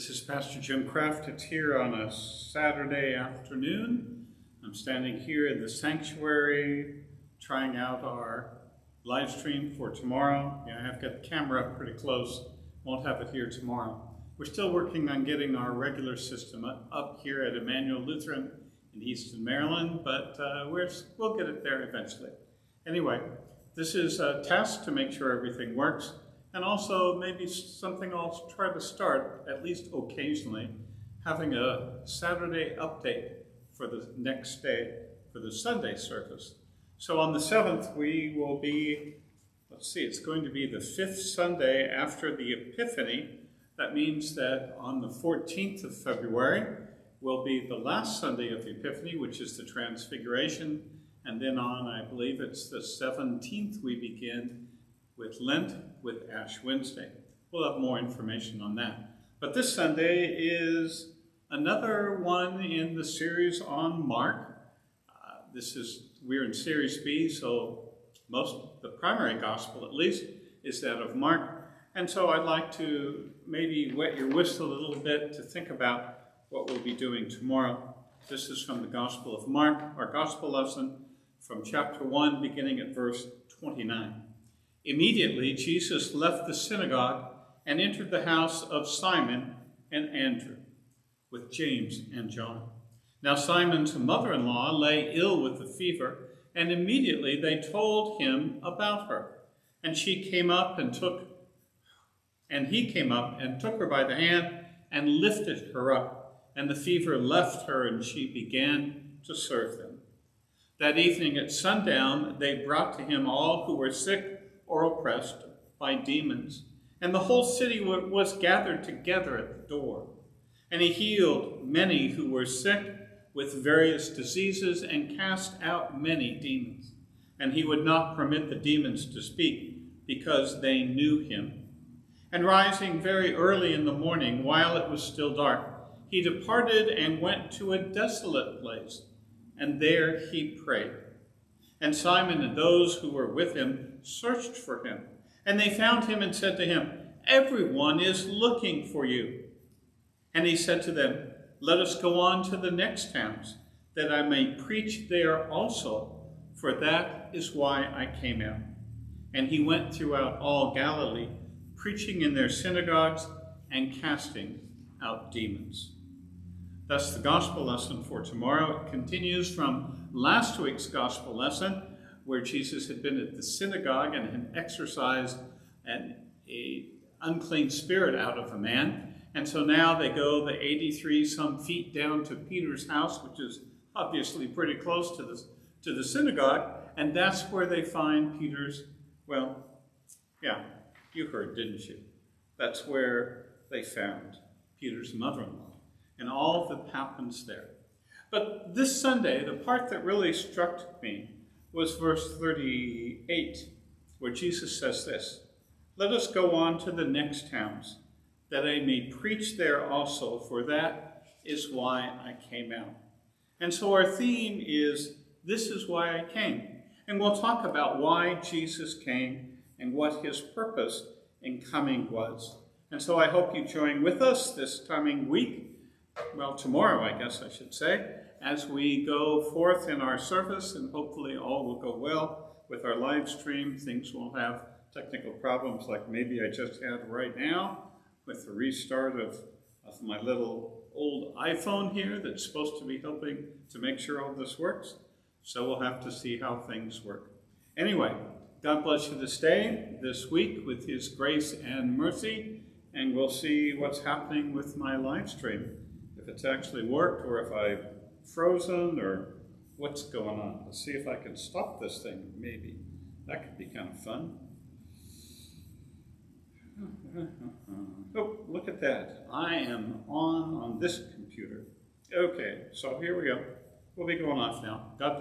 This is Pastor Jim Kraft. It's here on a Saturday afternoon. I'm standing here in the sanctuary trying out our live stream for tomorrow. I have got the camera up pretty close. Won't have it here tomorrow. We're still working on getting our regular system up here at Emmanuel Lutheran in Easton, Maryland, but we'll get it there eventually. Anyway, this is a test to make sure everything works. And also maybe something I'll try to start, at least occasionally, having a Saturday update for the next day, for the Sunday service. So on the 7th, we will be, it's going to be the 5th Sunday after the Epiphany. That means that on the 14th of February will be the last Sunday of the Epiphany, which is the Transfiguration. And then on, I believe it's the 17th, we begin with Lent, with Ash Wednesday. We'll have more information on that. But this Sunday is another one in the series on Mark. We're in Series B, so the primary gospel at least is that of Mark. And so I'd like to maybe wet your whistle a little bit to think about what we'll be doing tomorrow. This is from the Gospel of Mark, our gospel lesson from chapter 1, beginning at verse 29. Immediately, Jesus left the synagogue and entered the house of Simon and Andrew with James and John. Now Simon's mother-in-law lay ill with a fever, and immediately they told him about her. And he came up and took her by the hand and lifted her up, and the fever left her, and she began to serve them. That evening at sundown, they brought to him all who were sick or oppressed by demons. And the whole city was gathered together at the door. And he healed many who were sick with various diseases and cast out many demons. And he would not permit the demons to speak, because they knew him. And rising very early in the morning, while it was still dark, he departed and went to a desolate place, and there he prayed. And Simon and those who were with him searched for him. And they found him and said to him, "Everyone is looking for you." And he said to them, "Let us go on to the next towns, that I may preach there also, for that is why I came out." And he went throughout all Galilee, preaching in their synagogues and casting out demons. Thus the gospel lesson for tomorrow. It continues from last week's gospel lesson, where Jesus had been at the synagogue and had exorcised an unclean spirit out of a man. And so now they go the 83 some feet down to Peter's house, which is obviously pretty close to the synagogue, and that's where they find Peter's, you heard, didn't you? That's where they found Peter's mother-in-law, and all that happens there. But this Sunday, the part that really struck me was verse 38, where Jesus says this, "Let us go on to the next towns, that I may preach there also, for that is why I came out." And so our theme is, this is why I came. And we'll talk about why Jesus came and what his purpose in coming was. And so I hope you join with us this coming week, tomorrow I guess I should say, as we go forth in our service, and hopefully all will go well with our live stream. Things won't have technical problems like maybe I just had right now with the restart of my little old iPhone here that's supposed to be helping to make sure all this works. So we'll have to see how things work. Anyway, God bless you this week with his grace and mercy, and we'll see what's happening with my live stream, if it's actually worked or if I've frozen or what's going on. Let's see if I can stop this thing, maybe. That could be kind of fun. Oh, look at that. I am on this computer. Okay, so here we go. We'll be going off now. God bless.